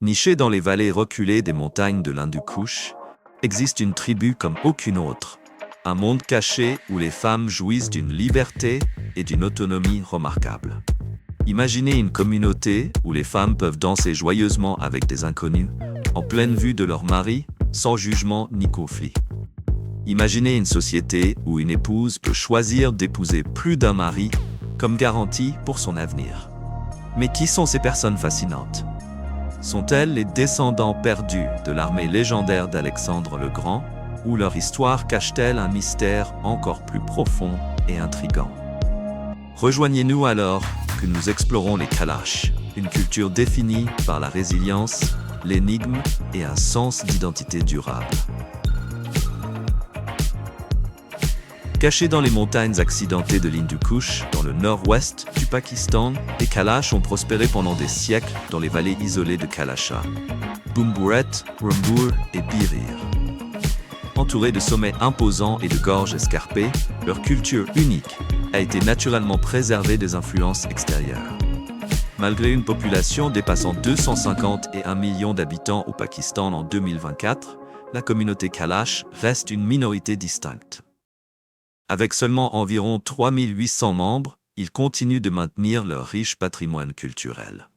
Nichée dans les vallées reculées des montagnes de l'Hindu-Kush, existe une tribu comme aucune autre. Un monde caché où les femmes jouissent d'une liberté et d'une autonomie remarquables. Imaginez une communauté où les femmes peuvent danser joyeusement avec des inconnus, en pleine vue de leur mari, sans jugement ni conflit. Imaginez une société où une épouse peut choisir d'épouser plus d'un mari comme garantie pour son avenir. Mais qui sont ces personnes fascinantes ? Sont-elles les descendants perdus de l'armée légendaire d'Alexandre le Grand, ou leur histoire cache-t-elle un mystère encore plus profond et intrigant ? Rejoignez-nous alors que nous explorons les Kalash, une culture définie par la résilience, l'énigme et un sens d'identité durable. Cachés dans les montagnes accidentées de l'Hindu-Kush, dans le nord-ouest du Pakistan, les Kalash ont prospéré pendant des siècles dans les vallées isolées de Kalasha, Bumburet, Rumbur et Birir. Entourés de sommets imposants et de gorges escarpées, leur culture unique a été naturellement préservée des influences extérieures. Malgré une population dépassant 250 et 1 million d'habitants au Pakistan en 2024, la communauté Kalash reste une minorité distincte. Avec seulement environ 3800 membres, ils continuent de maintenir leur riche patrimoine culturel.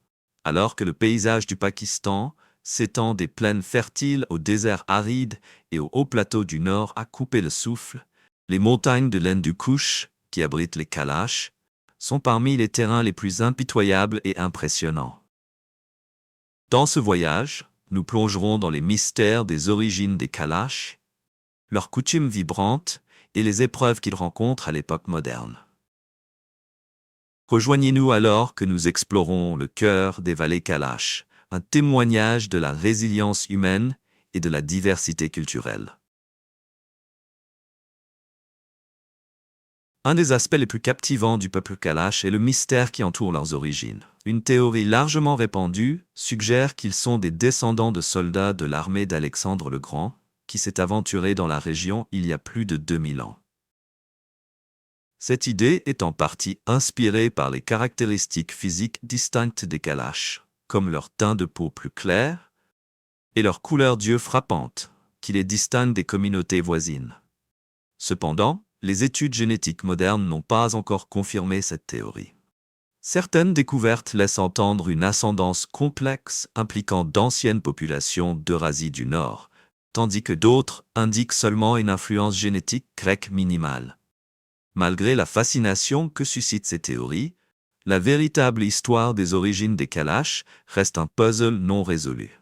Alors que le paysage du Pakistan s'étend des plaines fertiles au désert aride et aux hauts plateaux du nord à couper le souffle, les montagnes de l'Hindu-Kush, qui abritent les Kalash, sont parmi les terrains les plus impitoyables et impressionnants. Dans ce voyage, nous plongerons dans les mystères des origines des Kalash, leurs coutumes vibrantes, et les épreuves qu'ils rencontrent à l'époque moderne. Rejoignez-nous alors que nous explorons le cœur des vallées Kalash, un témoignage de la résilience humaine et de la diversité culturelle. Un des aspects les plus captivants du peuple Kalash est le mystère qui entoure leurs origines. Une théorie largement répandue suggère qu'ils sont des descendants de soldats de l'armée d'Alexandre le Grand, qui s'est aventuré dans la région il y a plus de 2000 ans. Cette idée est en partie inspirée par les caractéristiques physiques distinctes des Kalash, comme leur teint de peau plus clair et leur couleur d'yeux frappante, qui les distinguent des communautés voisines. Cependant, les études génétiques modernes n'ont pas encore confirmé cette théorie. Certaines découvertes laissent entendre une ascendance complexe impliquant d'anciennes populations d'Eurasie du Nord, tandis que d'autres indiquent seulement une influence génétique grecque minimale. Malgré la fascination que suscitent ces théories, la véritable histoire des origines des Kalash reste un puzzle non résolu.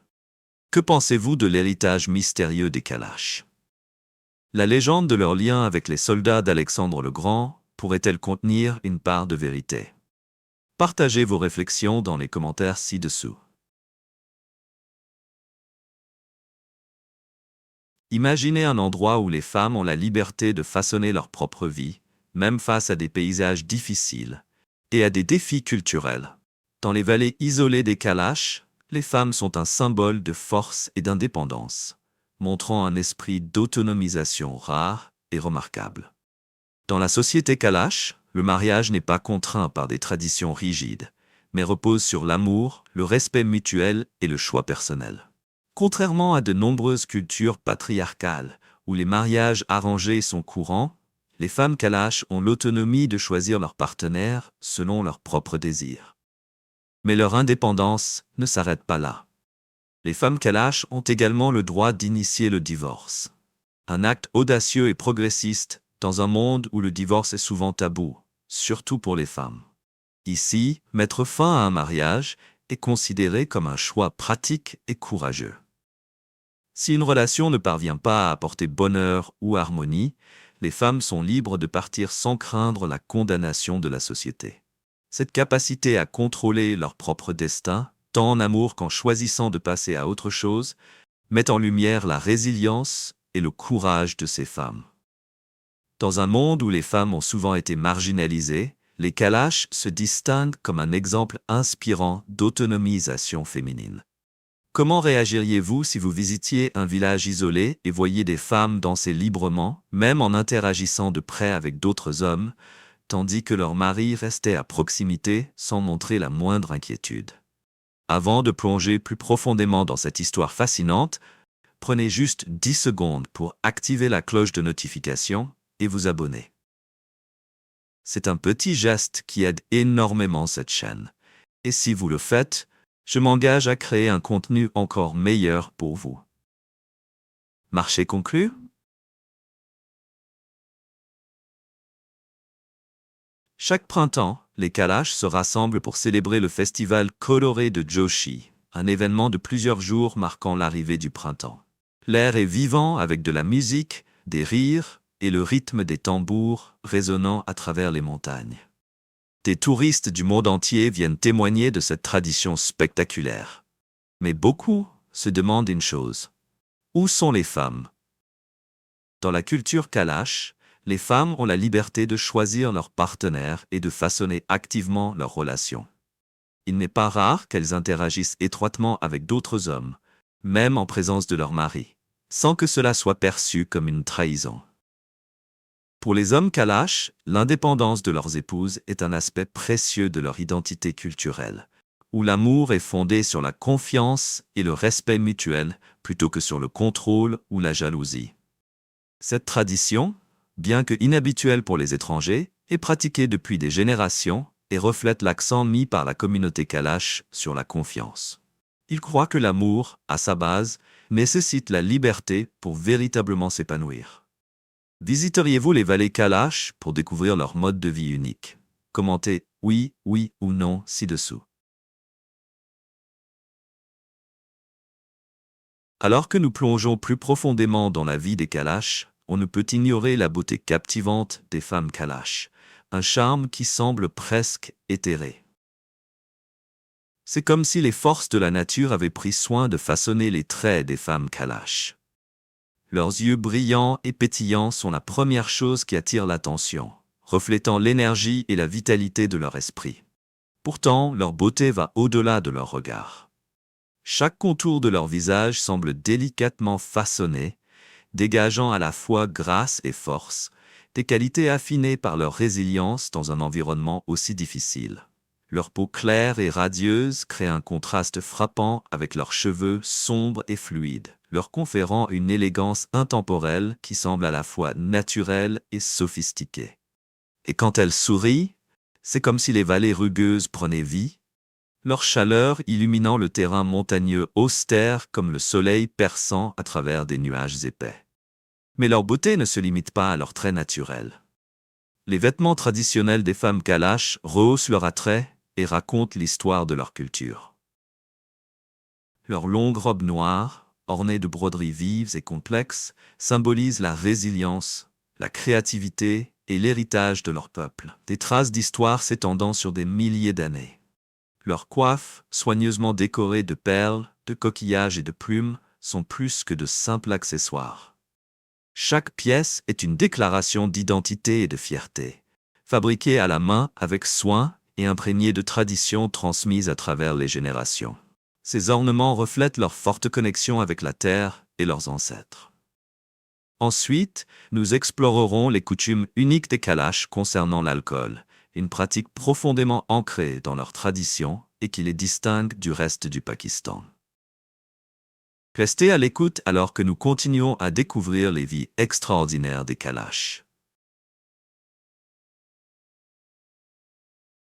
Que pensez-vous de l'héritage mystérieux des Kalash ? La légende de leur lien avec les soldats d'Alexandre le Grand pourrait-elle contenir une part de vérité ? Partagez vos réflexions dans les commentaires ci-dessous. Imaginez un endroit où les femmes ont la liberté de façonner leur propre vie, même face à des paysages difficiles et à des défis culturels. Dans les vallées isolées des Kalash, les femmes sont un symbole de force et d'indépendance, montrant un esprit d'autonomisation rare et remarquable. Dans la société Kalash, le mariage n'est pas contraint par des traditions rigides, mais repose sur l'amour, le respect mutuel et le choix personnel. Contrairement à de nombreuses cultures patriarcales, où les mariages arrangés sont courants, les femmes Kalash ont l'autonomie de choisir leur partenaire selon leurs propres désirs. Mais leur indépendance ne s'arrête pas là. Les femmes Kalash ont également le droit d'initier le divorce. Un acte audacieux et progressiste dans un monde où le divorce est souvent tabou, surtout pour les femmes. Ici, mettre fin à un mariage est considéré comme un choix pratique et courageux. Si une relation ne parvient pas à apporter bonheur ou harmonie, les femmes sont libres de partir sans craindre la condamnation de la société. Cette capacité à contrôler leur propre destin, tant en amour qu'en choisissant de passer à autre chose, met en lumière la résilience et le courage de ces femmes. Dans un monde où les femmes ont souvent été marginalisées, les Kalash se distinguent comme un exemple inspirant d'autonomisation féminine. Comment réagiriez-vous si vous visitiez un village isolé et voyiez des femmes danser librement, même en interagissant de près avec d'autres hommes, tandis que leurs maris restaient à proximité sans montrer la moindre inquiétude ? Avant de plonger plus profondément dans cette histoire fascinante, prenez juste 10 secondes pour activer la cloche de notification et vous abonner. C'est un petit geste qui aide énormément cette chaîne. Et si vous le faites, je m'engage à créer un contenu encore meilleur pour vous. Marché conclu? Chaque printemps, les Kalash se rassemblent pour célébrer le festival coloré de Joshi, un événement de plusieurs jours marquant l'arrivée du printemps. L'air est vivant avec de la musique, des rires et le rythme des tambours résonnant à travers les montagnes. Des touristes du monde entier viennent témoigner de cette tradition spectaculaire. Mais beaucoup se demandent une chose. Où sont les femmes? Dans la culture Kalash, les femmes ont la liberté de choisir leur partenaire et de façonner activement leurs relations. Il n'est pas rare qu'elles interagissent étroitement avec d'autres hommes, même en présence de leur mari, sans que cela soit perçu comme une trahison. Pour les hommes Kalash, l'indépendance de leurs épouses est un aspect précieux de leur identité culturelle, où l'amour est fondé sur la confiance et le respect mutuel plutôt que sur le contrôle ou la jalousie. Cette tradition, bien que inhabituelle pour les étrangers, est pratiquée depuis des générations et reflète l'accent mis par la communauté Kalash sur la confiance. Ils croient que l'amour, à sa base, nécessite la liberté pour véritablement s'épanouir. Visiteriez-vous les vallées Kalash pour découvrir leur mode de vie unique? Commentez oui, oui ou non ci-dessous. Alors que nous plongeons plus profondément dans la vie des Kalash, on ne peut ignorer la beauté captivante des femmes Kalash, un charme qui semble presque éthéré. C'est comme si les forces de la nature avaient pris soin de façonner les traits des femmes Kalash. Leurs yeux brillants et pétillants sont la première chose qui attire l'attention, reflétant l'énergie et la vitalité de leur esprit. Pourtant, leur beauté va au-delà de leur regard. Chaque contour de leur visage semble délicatement façonné, dégageant à la fois grâce et force, des qualités affinées par leur résilience dans un environnement aussi difficile. Leur peau claire et radieuse crée un contraste frappant avec leurs cheveux sombres et fluides, leur conférant une élégance intemporelle qui semble à la fois naturelle et sophistiquée. Et quand elles sourient, c'est comme si les vallées rugueuses prenaient vie, leur chaleur illuminant le terrain montagneux austère comme le soleil perçant à travers des nuages épais. Mais leur beauté ne se limite pas à leurs traits naturels. Les vêtements traditionnels des femmes Kalash rehaussent leur attrait et racontent l'histoire de leur culture. Leurs longues robes noires, ornées de broderies vives et complexes, symbolisent la résilience, la créativité et l'héritage de leur peuple, des traces d'histoire s'étendant sur des milliers d'années. Leurs coiffes, soigneusement décorées de perles, de coquillages et de plumes, sont plus que de simples accessoires. Chaque pièce est une déclaration d'identité et de fierté, fabriquée à la main avec soin et imprégnée de traditions transmises à travers les générations. Ces ornements reflètent leur forte connexion avec la terre et leurs ancêtres. Ensuite, nous explorerons les coutumes uniques des Kalash concernant l'alcool, une pratique profondément ancrée dans leur tradition et qui les distingue du reste du Pakistan. Restez à l'écoute alors que nous continuons à découvrir les vies extraordinaires des Kalash.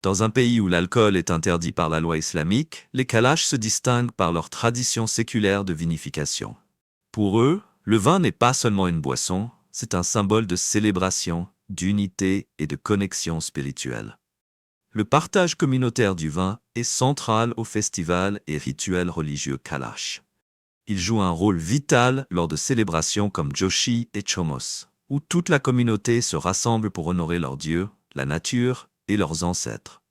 Dans un pays où l'alcool est interdit par la loi islamique, les Kalash se distinguent par leur tradition séculaire de vinification. Pour eux, le vin n'est pas seulement une boisson, c'est un symbole de célébration, d'unité et de connexion spirituelle. Le partage communautaire du vin est central aux festivals et rituels religieux Kalash. Il joue un rôle vital lors de célébrations comme Joshi et Chomos, où toute la communauté se rassemble pour honorer leurs dieux, la nature et leurs ancêtres.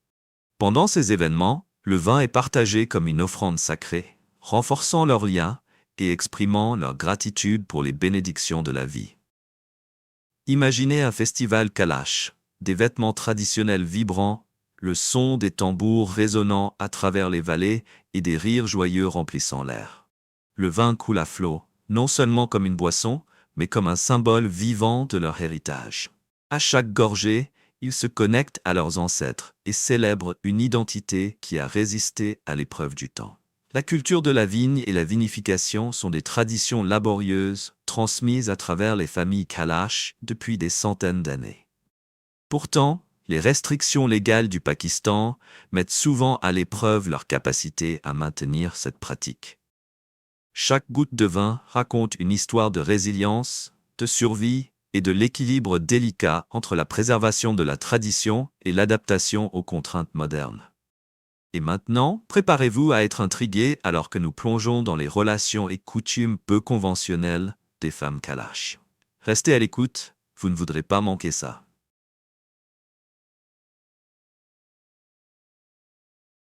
Pendant ces événements, le vin est partagé comme une offrande sacrée, renforçant leurs liens et exprimant leur gratitude pour les bénédictions de la vie. Imaginez un festival Kalash, des vêtements traditionnels vibrants, le son des tambours résonnant à travers les vallées et des rires joyeux remplissant l'air. Le vin coule à flot, non seulement comme une boisson, mais comme un symbole vivant de leur héritage. À chaque gorgée, ils se connectent à leurs ancêtres et célèbrent une identité qui a résisté à l'épreuve du temps. La culture de la vigne et la vinification sont des traditions laborieuses transmises à travers les familles Kalash depuis des centaines d'années. Pourtant, les restrictions légales du Pakistan mettent souvent à l'épreuve leur capacité à maintenir cette pratique. Chaque goutte de vin raconte une histoire de résilience, de survie et de l'équilibre délicat entre la préservation de la tradition et l'adaptation aux contraintes modernes. Et maintenant, préparez-vous à être intrigué alors que nous plongeons dans les relations et coutumes peu conventionnelles des femmes Kalash. Restez à l'écoute, vous ne voudrez pas manquer ça.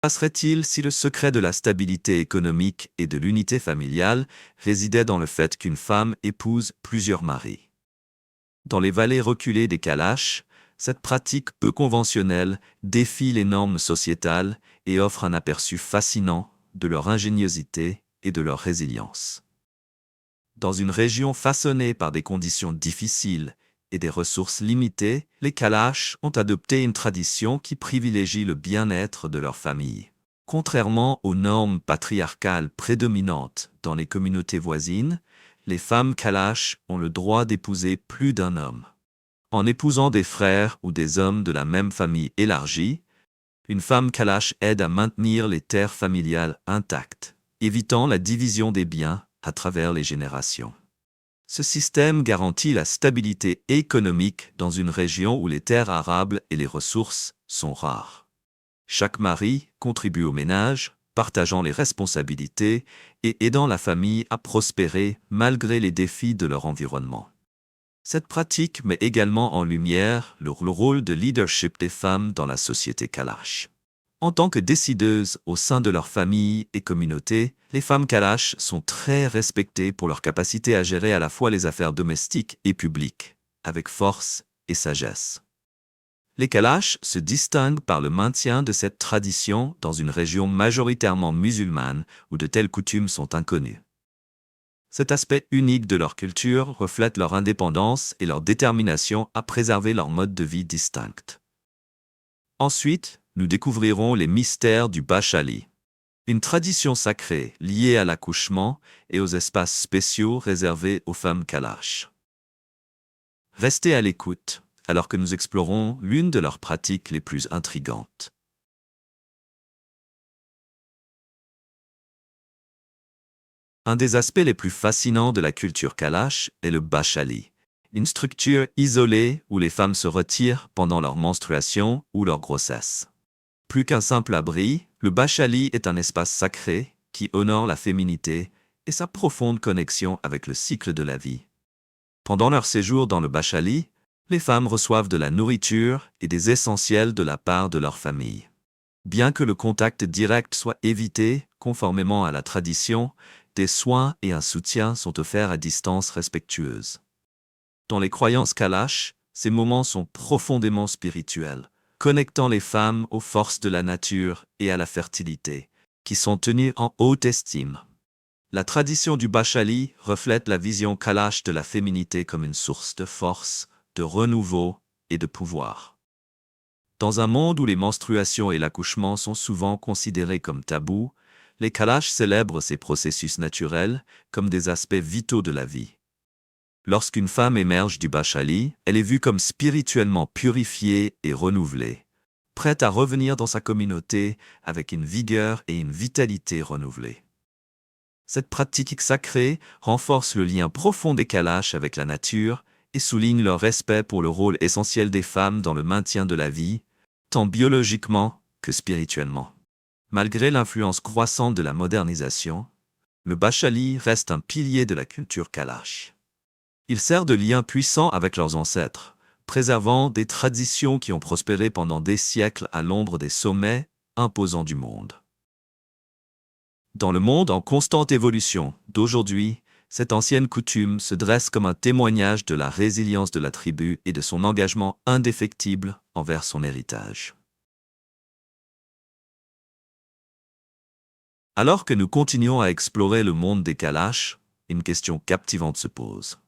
Passerait-il si le secret de la stabilité économique et de l'unité familiale résidait dans le fait qu'une femme épouse plusieurs maris? Dans les vallées reculées des Kalash, cette pratique peu conventionnelle défie les normes sociétales et offre un aperçu fascinant de leur ingéniosité et de leur résilience. Dans une région façonnée par des conditions difficiles et des ressources limitées, les Kalash ont adopté une tradition qui privilégie le bien-être de leur famille. Contrairement aux normes patriarcales prédominantes dans les communautés voisines, les femmes Kalash ont le droit d'épouser plus d'un homme. En épousant des frères ou des hommes de la même famille élargie, une femme Kalash aide à maintenir les terres familiales intactes, évitant la division des biens à travers les générations. Ce système garantit la stabilité économique dans une région où les terres arables et les ressources sont rares. Chaque mari contribue au ménage, partageant les responsabilités et aidant la famille à prospérer malgré les défis de leur environnement. Cette pratique met également en lumière le rôle de leadership des femmes dans la société Kalash. En tant que décideuses au sein de leur famille et communauté, les femmes Kalash sont très respectées pour leur capacité à gérer à la fois les affaires domestiques et publiques, avec force et sagesse. Les Kalash se distinguent par le maintien de cette tradition dans une région majoritairement musulmane où de telles coutumes sont inconnues. Cet aspect unique de leur culture reflète leur indépendance et leur détermination à préserver leur mode de vie distinct. Ensuite, nous découvrirons les mystères du Bachali, une tradition sacrée liée à l'accouchement et aux espaces spéciaux réservés aux femmes Kalash. Restez à l'écoute alors que nous explorons l'une de leurs pratiques les plus intrigantes. Un des aspects les plus fascinants de la culture Kalash est le Bachali, une structure isolée où les femmes se retirent pendant leur menstruation ou leur grossesse. Plus qu'un simple abri, le Bachali est un espace sacré qui honore la féminité et sa profonde connexion avec le cycle de la vie. Pendant leur séjour dans le Bachali, les femmes reçoivent de la nourriture et des essentiels de la part de leur famille. Bien que le contact direct soit évité, conformément à la tradition, des soins et un soutien sont offerts à distance respectueuse. Dans les croyances Kalash, ces moments sont profondément spirituels, connectant les femmes aux forces de la nature et à la fertilité, qui sont tenues en haute estime. La tradition du Bachali reflète la vision Kalash de la féminité comme une source de force, de renouveau et de pouvoir. Dans un monde où les menstruations et l'accouchement sont souvent considérés comme tabous, les Kalash célèbrent ces processus naturels comme des aspects vitaux de la vie. Lorsqu'une femme émerge du Bachali, elle est vue comme spirituellement purifiée et renouvelée, prête à revenir dans sa communauté avec une vigueur et une vitalité renouvelées. Cette pratique sacrée renforce le lien profond des Kalash avec la nature et souligne leur respect pour le rôle essentiel des femmes dans le maintien de la vie, tant biologiquement que spirituellement. Malgré l'influence croissante de la modernisation, le Bachali reste un pilier de la culture Kalash. Il sert de lien puissant avec leurs ancêtres, préservant des traditions qui ont prospéré pendant des siècles à l'ombre des sommets imposants du monde. Dans le monde en constante évolution d'aujourd'hui, cette ancienne coutume se dresse comme un témoignage de la résilience de la tribu et de son engagement indéfectible envers son héritage. Alors que nous continuons à explorer le monde des Kalash, une question captivante se pose.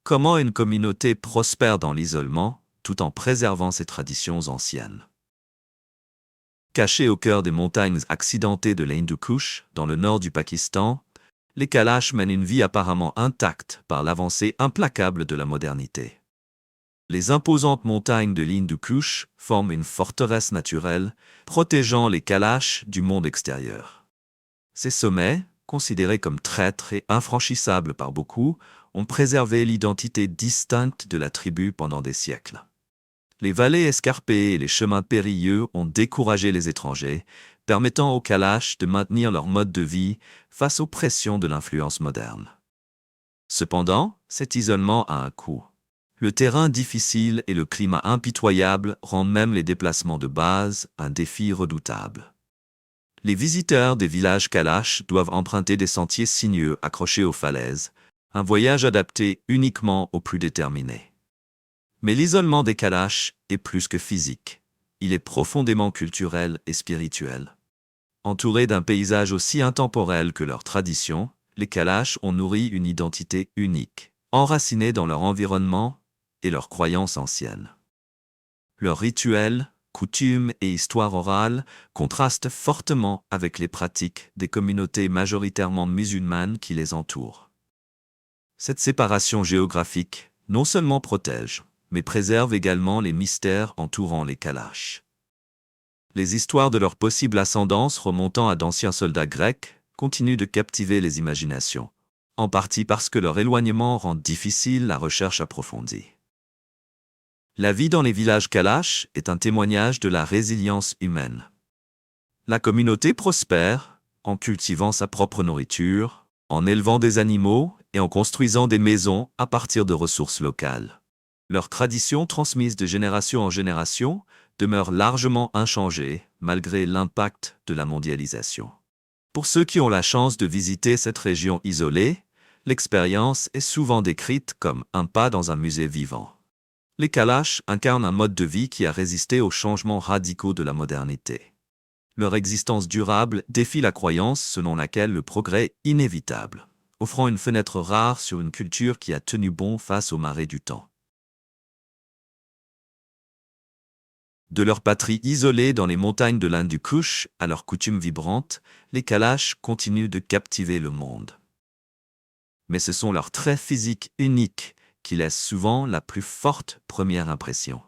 Comment une communauté prospère dans l'isolement tout en préservant ses traditions anciennes? Cachés au cœur des montagnes accidentées de l'Hindu Kush, dans le nord du Pakistan, les Kalash mènent une vie apparemment intacte par l'avancée implacable de la modernité. Les imposantes montagnes de l'Hindu Kush forment une forteresse naturelle, protégeant les Kalash du monde extérieur. Ces sommets, considérés comme traîtres et infranchissables par beaucoup, ont préservé l'identité distincte de la tribu pendant des siècles. Les vallées escarpées et les chemins périlleux ont découragé les étrangers, permettant aux Kalash de maintenir leur mode de vie face aux pressions de l'influence moderne. Cependant, cet isolement a un coût. Le terrain difficile et le climat impitoyable rendent même les déplacements de base un défi redoutable. Les visiteurs des villages Kalash doivent emprunter des sentiers sinueux accrochés aux falaises, un voyage adapté uniquement aux plus déterminés. Mais l'isolement des Kalash est plus que physique. Il est profondément culturel et spirituel. Entourés d'un paysage aussi intemporel que leurs traditions, les Kalash ont nourri une identité unique, enracinée dans leur environnement et leurs croyances anciennes. Leurs rituels, coutumes et histoires orales contrastent fortement avec les pratiques des communautés majoritairement musulmanes qui les entourent. Cette séparation géographique non seulement protège, mais préserve également les mystères entourant les Kalash. Les histoires de leur possible ascendance remontant à d'anciens soldats grecs continuent de captiver les imaginations, en partie parce que leur éloignement rend difficile la recherche approfondie. La vie dans les villages Kalash est un témoignage de la résilience humaine. La communauté prospère en cultivant sa propre nourriture, en élevant des animaux et en construisant des maisons à partir de ressources locales. Leurs traditions transmises de génération en génération demeurent largement inchangées malgré l'impact de la mondialisation. Pour ceux qui ont la chance de visiter cette région isolée, l'expérience est souvent décrite comme un pas dans un musée vivant. Les Kalash incarnent un mode de vie qui a résisté aux changements radicaux de la modernité. Leur existence durable défie la croyance selon laquelle le progrès est inévitable, offrant une fenêtre rare sur une culture qui a tenu bon face aux marées du temps. De leur patrie isolée dans les montagnes de l'Hindu Kush à leurs coutumes vibrantes, les Kalash continuent de captiver le monde. Mais ce sont leurs traits physiques uniques qui laissent souvent la plus forte première impression.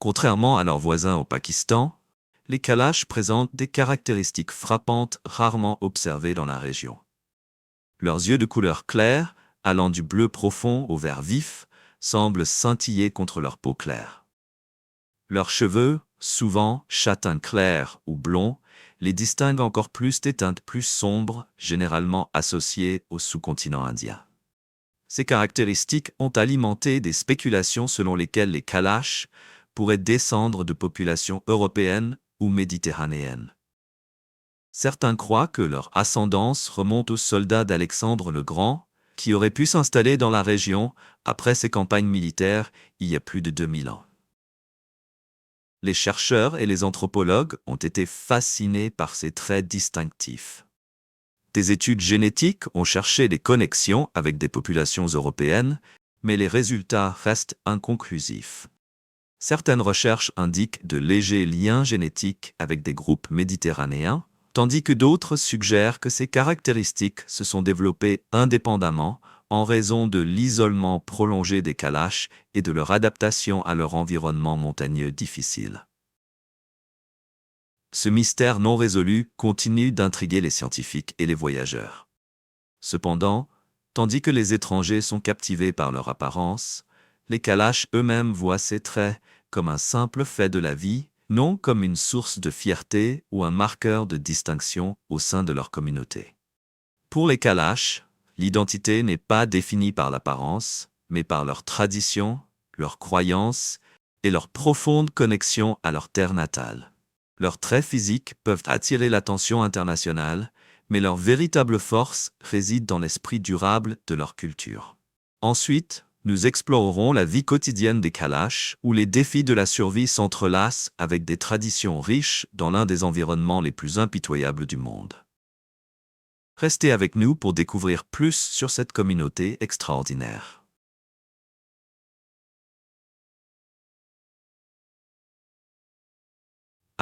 Contrairement à leurs voisins au Pakistan, les Kalash présentent des caractéristiques frappantes rarement observées dans la région. Leurs yeux de couleur claire, allant du bleu profond au vert vif, semblent scintiller contre leur peau claire. Leurs cheveux, souvent châtain clair ou blond, les distinguent encore plus des teintes plus sombres, généralement associées au sous-continent indien. Ces caractéristiques ont alimenté des spéculations selon lesquelles les Kalash pourraient descendre de populations européennes ou méditerranéennes. Certains croient que leur ascendance remonte aux soldats d'Alexandre le Grand, qui auraient pu s'installer dans la région après ses campagnes militaires il y a plus de 2000 ans. Les chercheurs et les anthropologues ont été fascinés par ces traits distinctifs. Des études génétiques ont cherché des connexions avec des populations européennes, mais les résultats restent inconclusifs. Certaines recherches indiquent de légers liens génétiques avec des groupes méditerranéens, tandis que d'autres suggèrent que ces caractéristiques se sont développées indépendamment en raison de l'isolement prolongé des Kalash et de leur adaptation à leur environnement montagneux difficile. Ce mystère non résolu continue d'intriguer les scientifiques et les voyageurs. Cependant, tandis que les étrangers sont captivés par leur apparence, les Kalash eux-mêmes voient ces traits comme un simple fait de la vie, non comme une source de fierté ou un marqueur de distinction au sein de leur communauté. Pour les Kalash, l'identité n'est pas définie par l'apparence, mais par leur tradition, leurs croyances et leur profonde connexion à leur terre natale. Leurs traits physiques peuvent attirer l'attention internationale, mais leur véritable force réside dans l'esprit durable de leur culture. Ensuite, nous explorerons la vie quotidienne des Kalash, où les défis de la survie s'entrelacent avec des traditions riches dans l'un des environnements les plus impitoyables du monde. Restez avec nous pour découvrir plus sur cette communauté extraordinaire.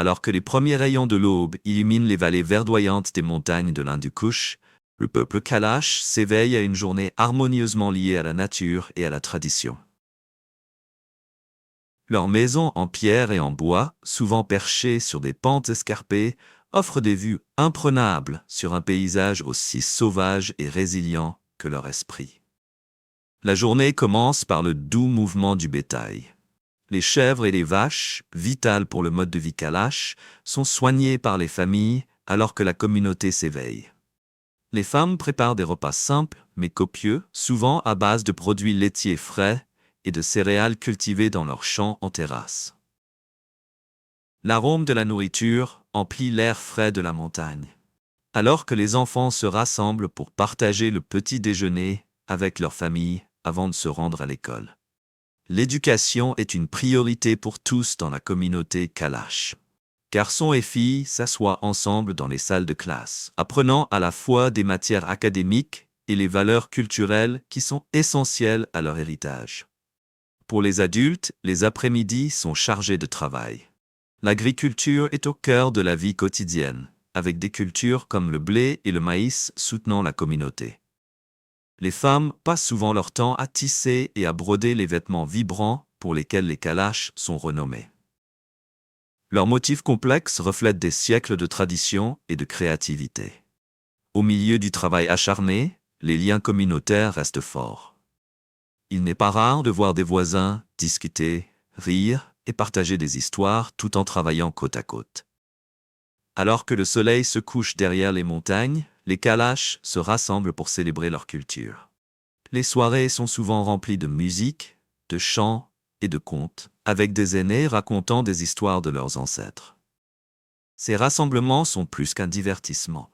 Alors que les premiers rayons de l'aube illuminent les vallées verdoyantes des montagnes de l'Hindu-Kush, le peuple Kalash s'éveille à une journée harmonieusement liée à la nature et à la tradition. Leurs maisons en pierre et en bois, souvent perchées sur des pentes escarpées, offrent des vues imprenables sur un paysage aussi sauvage et résilient que leur esprit. La journée commence par le doux mouvement du bétail. Les chèvres et les vaches, vitales pour le mode de vie Kalash, sont soignées par les familles alors que la communauté s'éveille. Les femmes préparent des repas simples mais copieux, souvent à base de produits laitiers frais et de céréales cultivées dans leurs champs en terrasse. L'arôme de la nourriture emplit l'air frais de la montagne. Alors que les enfants se rassemblent pour partager le petit déjeuner avec leur famille avant de se rendre à l'école. L'éducation est une priorité pour tous dans la communauté Kalash. Garçons et filles s'assoient ensemble dans les salles de classe, apprenant à la fois des matières académiques et les valeurs culturelles qui sont essentielles à leur héritage. Pour les adultes, les après-midi sont chargés de travail. L'agriculture est au cœur de la vie quotidienne, avec des cultures comme le blé et le maïs soutenant la communauté. Les femmes passent souvent leur temps à tisser et à broder les vêtements vibrants pour lesquels les Kalash sont renommés. Leurs motifs complexes reflètent des siècles de tradition et de créativité. Au milieu du travail acharné, les liens communautaires restent forts. Il n'est pas rare de voir des voisins discuter, rire et partager des histoires tout en travaillant côte à côte. Alors que le soleil se couche derrière les montagnes, les Kalash se rassemblent pour célébrer leur culture. Les soirées sont souvent remplies de musique, de chants et de contes, avec des aînés racontant des histoires de leurs ancêtres. Ces rassemblements sont plus qu'un divertissement.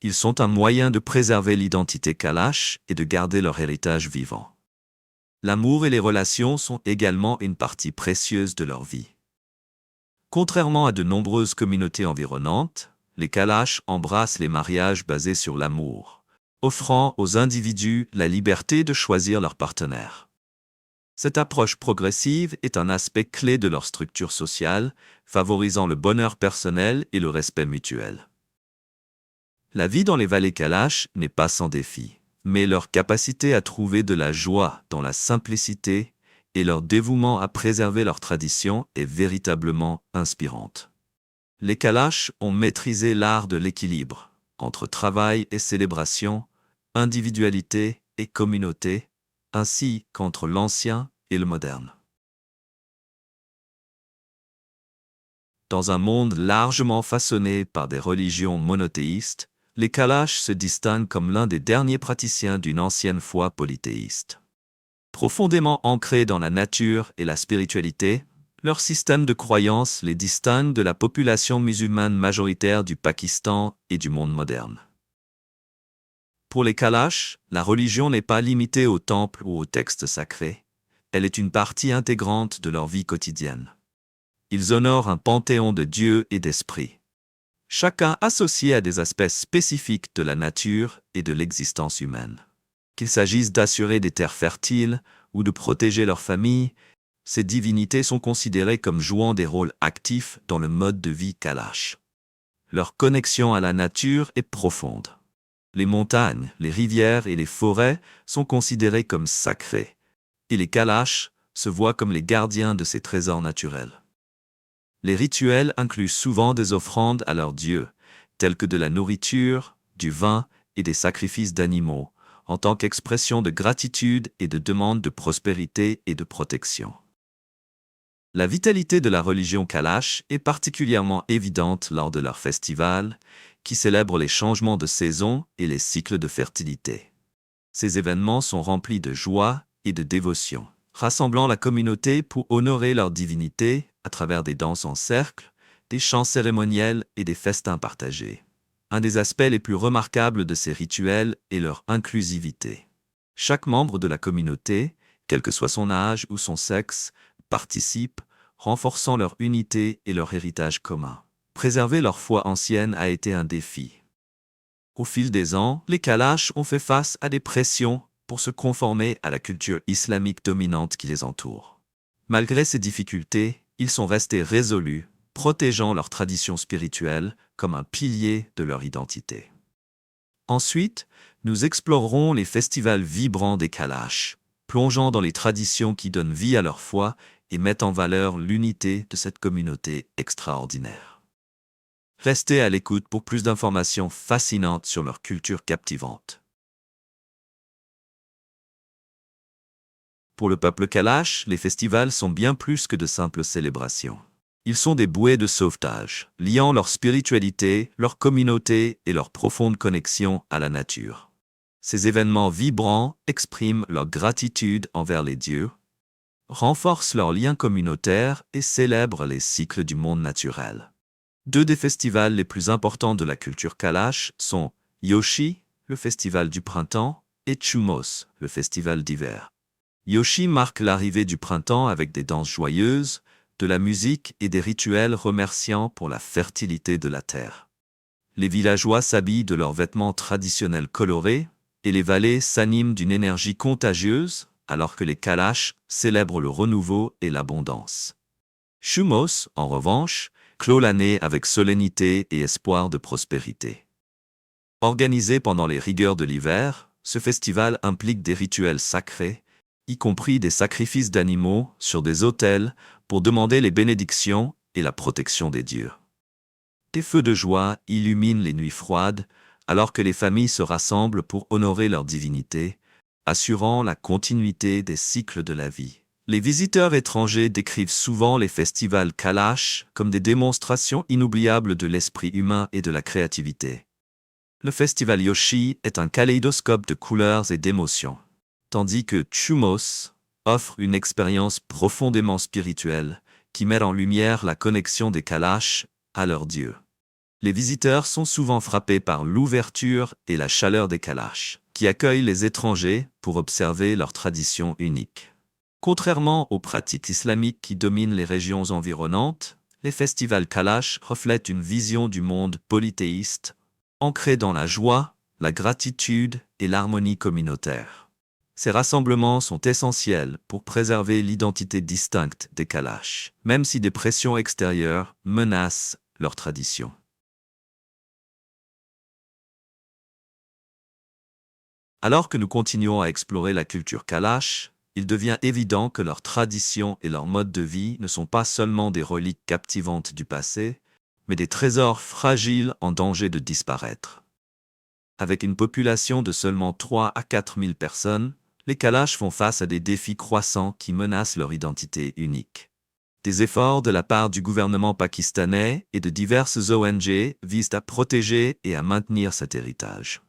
Ils sont un moyen de préserver l'identité Kalash et de garder leur héritage vivant. L'amour et les relations sont également une partie précieuse de leur vie. Contrairement à de nombreuses communautés environnantes, les Kalash embrassent les mariages basés sur l'amour, offrant aux individus la liberté de choisir leur partenaire. Cette approche progressive est un aspect clé de leur structure sociale, favorisant le bonheur personnel et le respect mutuel. La vie dans les vallées Kalash n'est pas sans défi, mais leur capacité à trouver de la joie dans la simplicité et leur dévouement à préserver leurs traditions est véritablement inspirante. Les Kalash ont maîtrisé l'art de l'équilibre entre travail et célébration, individualité et communauté, ainsi qu'entre l'ancien et le moderne. Dans un monde largement façonné par des religions monothéistes, les Kalash se distinguent comme l'un des derniers praticiens d'une ancienne foi polythéiste. Profondément ancrés dans la nature et la spiritualité, leur système de croyance les distingue de la population musulmane majoritaire du Pakistan et du monde moderne. Pour les Kalash, la religion n'est pas limitée aux temples ou aux textes sacrés. Elle est une partie intégrante de leur vie quotidienne. Ils honorent un panthéon de dieux et d'esprits, chacun associé à des aspects spécifiques de la nature et de l'existence humaine. Qu'il s'agisse d'assurer des terres fertiles ou de protéger leur famille, ces divinités sont considérées comme jouant des rôles actifs dans le mode de vie Kalash. Leur connexion à la nature est profonde. Les montagnes, les rivières et les forêts sont considérées comme sacrées, et les Kalash se voient comme les gardiens de ces trésors naturels. Les rituels incluent souvent des offrandes à leurs dieux, telles que de la nourriture, du vin et des sacrifices d'animaux, en tant qu'expression de gratitude et de demande de prospérité et de protection. La vitalité de la religion Kalash est particulièrement évidente lors de leurs festivals, qui célèbrent les changements de saison et les cycles de fertilité. Ces événements sont remplis de joie et de dévotion, rassemblant la communauté pour honorer leur divinité à travers des danses en cercle, des chants cérémoniels et des festins partagés. Un des aspects les plus remarquables de ces rituels est leur inclusivité. Chaque membre de la communauté, quel que soit son âge ou son sexe, participe, renforçant leur unité et leur héritage commun. Préserver leur foi ancienne a été un défi. Au fil des ans, les Kalash ont fait face à des pressions pour se conformer à la culture islamique dominante qui les entoure. Malgré ces difficultés, ils sont restés résolus, protégeant leur tradition spirituelle comme un pilier de leur identité. Ensuite, nous explorerons les festivals vibrants des Kalash, plongeant dans les traditions qui donnent vie à leur foi et mettent en valeur l'unité de cette communauté extraordinaire. Restez à l'écoute pour plus d'informations fascinantes sur leur culture captivante. Pour le peuple Kalash, les festivals sont bien plus que de simples célébrations. Ils sont des bouées de sauvetage, liant leur spiritualité, leur communauté et leur profonde connexion à la nature. Ces événements vibrants expriment leur gratitude envers les dieux, renforcent leurs liens communautaires et célèbrent les cycles du monde naturel. Deux des festivals les plus importants de la culture Kalash sont Yoshi, le festival du printemps, et Chumos, le festival d'hiver. Yoshi marque l'arrivée du printemps avec des danses joyeuses, de la musique et des rituels remerciant pour la fertilité de la terre. Les villageois s'habillent de leurs vêtements traditionnels colorés, et les vallées s'animent d'une énergie contagieuse, alors que les Kalash célèbrent le renouveau et l'abondance. Chumos, en revanche, clôt l'année avec solennité et espoir de prospérité. Organisé pendant les rigueurs de l'hiver, ce festival implique des rituels sacrés, y compris des sacrifices d'animaux sur des autels pour demander les bénédictions et la protection des dieux. Des feux de joie illuminent les nuits froides, alors que les familles se rassemblent pour honorer leur divinité, assurant la continuité des cycles de la vie. Les visiteurs étrangers décrivent souvent les festivals Kalash comme des démonstrations inoubliables de l'esprit humain et de la créativité. Le festival Yoshi est un kaléidoscope de couleurs et d'émotions, tandis que Chumos offre une expérience profondément spirituelle qui met en lumière la connexion des Kalash à leur dieu. Les visiteurs sont souvent frappés par l'ouverture et la chaleur des Kalash, qui accueillent les étrangers pour observer leurs traditions uniques. Contrairement aux pratiques islamiques qui dominent les régions environnantes, les festivals Kalash reflètent une vision du monde polythéiste, ancrée dans la joie, la gratitude et l'harmonie communautaire. Ces rassemblements sont essentiels pour préserver l'identité distincte des Kalash, même si des pressions extérieures menacent leur tradition. Alors que nous continuons à explorer la culture Kalash, il devient évident que leurs traditions et leur mode de vie ne sont pas seulement des reliques captivantes du passé, mais des trésors fragiles en danger de disparaître. Avec une population de seulement 3 à 4 000 personnes, les Kalash font face à des défis croissants qui menacent leur identité unique. Des efforts de la part du gouvernement pakistanais et de diverses ONG visent à protéger et à maintenir cet héritage.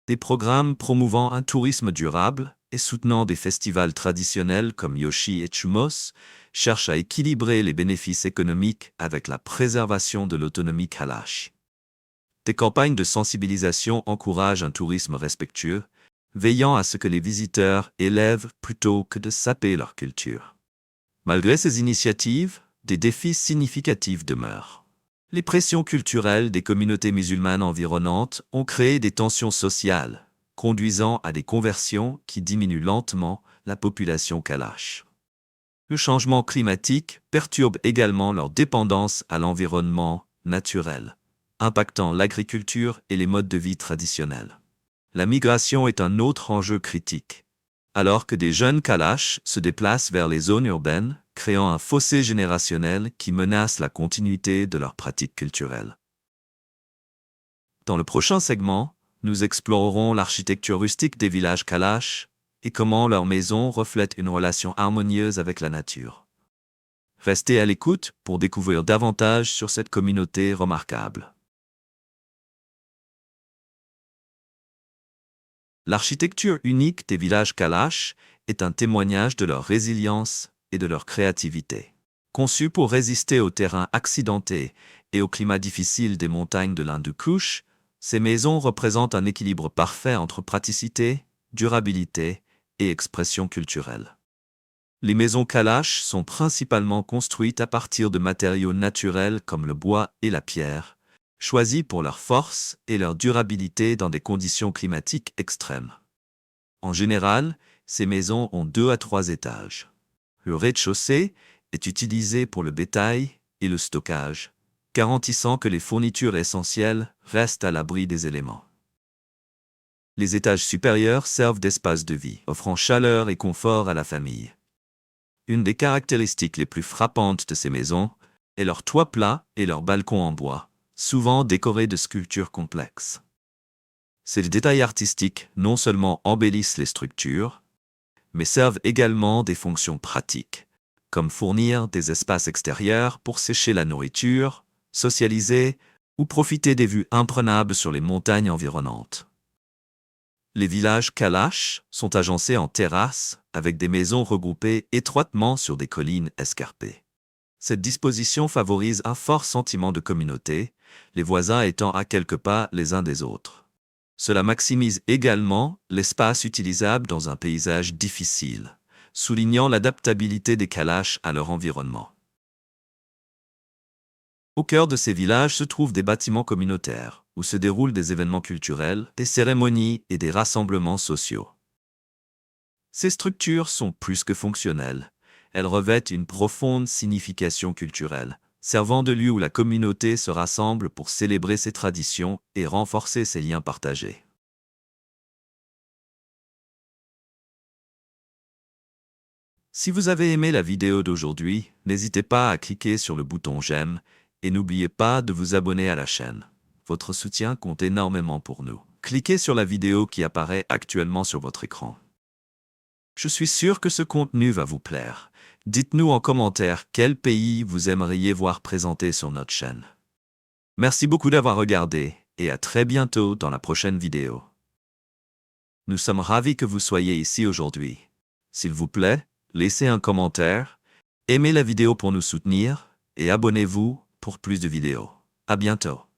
Des programmes promouvant un tourisme durable et soutenant des festivals traditionnels comme Yoshi et Chumos cherchent à équilibrer les bénéfices économiques avec la préservation de l'autonomie Kalash. Des campagnes de sensibilisation encouragent un tourisme respectueux, veillant à ce que les visiteurs élèvent plutôt que de saper leur culture. Malgré ces initiatives, des défis significatifs demeurent. Les pressions culturelles des communautés musulmanes environnantes ont créé des tensions sociales, conduisant à des conversions qui diminuent lentement la population Kalash. Le changement climatique perturbe également leur dépendance à l'environnement naturel, impactant l'agriculture et les modes de vie traditionnels. La migration est un autre enjeu critique. Alors que des jeunes Kalash se déplacent vers les zones urbaines, créant un fossé générationnel qui menace la continuité de leurs pratiques culturelles. Dans le prochain segment, nous explorerons l'architecture rustique des villages Kalash et comment leurs maisons reflètent une relation harmonieuse avec la nature. Restez à l'écoute pour découvrir davantage sur cette communauté remarquable. L'architecture unique des villages Kalash est un témoignage de leur résilience et de leur créativité. Conçus pour résister aux terrains accidentés et au climat difficile des montagnes de l'Hindu-Kush, ces maisons représentent un équilibre parfait entre praticité, durabilité et expression culturelle. Les maisons Kalash sont principalement construites à partir de matériaux naturels comme le bois et la pierre, choisis pour leur force et leur durabilité dans des conditions climatiques extrêmes. En général, ces maisons ont 2 à 3 étages. Le rez-de-chaussée est utilisé pour le bétail et le stockage, garantissant que les fournitures essentielles restent à l'abri des éléments. Les étages supérieurs servent d'espace de vie, offrant chaleur et confort à la famille. Une des caractéristiques les plus frappantes de ces maisons est leur toit plat et leurs balcons en bois, souvent décorés de sculptures complexes. Ces détails artistiques non seulement embellissent les structures, mais servent également des fonctions pratiques, comme fournir des espaces extérieurs pour sécher la nourriture, socialiser ou profiter des vues imprenables sur les montagnes environnantes. Les villages Kalash sont agencés en terrasses avec des maisons regroupées étroitement sur des collines escarpées. Cette disposition favorise un fort sentiment de communauté, les voisins étant à quelques pas les uns des autres. Cela maximise également l'espace utilisable dans un paysage difficile, soulignant l'adaptabilité des Kalash à leur environnement. Au cœur de ces villages se trouvent des bâtiments communautaires, où se déroulent des événements culturels, des cérémonies et des rassemblements sociaux. Ces structures sont plus que fonctionnelles, elles revêtent une profonde signification culturelle, servant de lieu où la communauté se rassemble pour célébrer ses traditions et renforcer ses liens partagés. Si vous avez aimé la vidéo d'aujourd'hui, n'hésitez pas à cliquer sur le bouton j'aime et n'oubliez pas de vous abonner à la chaîne. Votre soutien compte énormément pour nous. Cliquez sur la vidéo qui apparaît actuellement sur votre écran. Je suis sûr que ce contenu va vous plaire. Dites-nous en commentaire quel pays vous aimeriez voir présenté sur notre chaîne. Merci beaucoup d'avoir regardé et à très bientôt dans la prochaine vidéo. Nous sommes ravis que vous soyez ici aujourd'hui. S'il vous plaît, laissez un commentaire, aimez la vidéo pour nous soutenir et abonnez-vous pour plus de vidéos. À bientôt.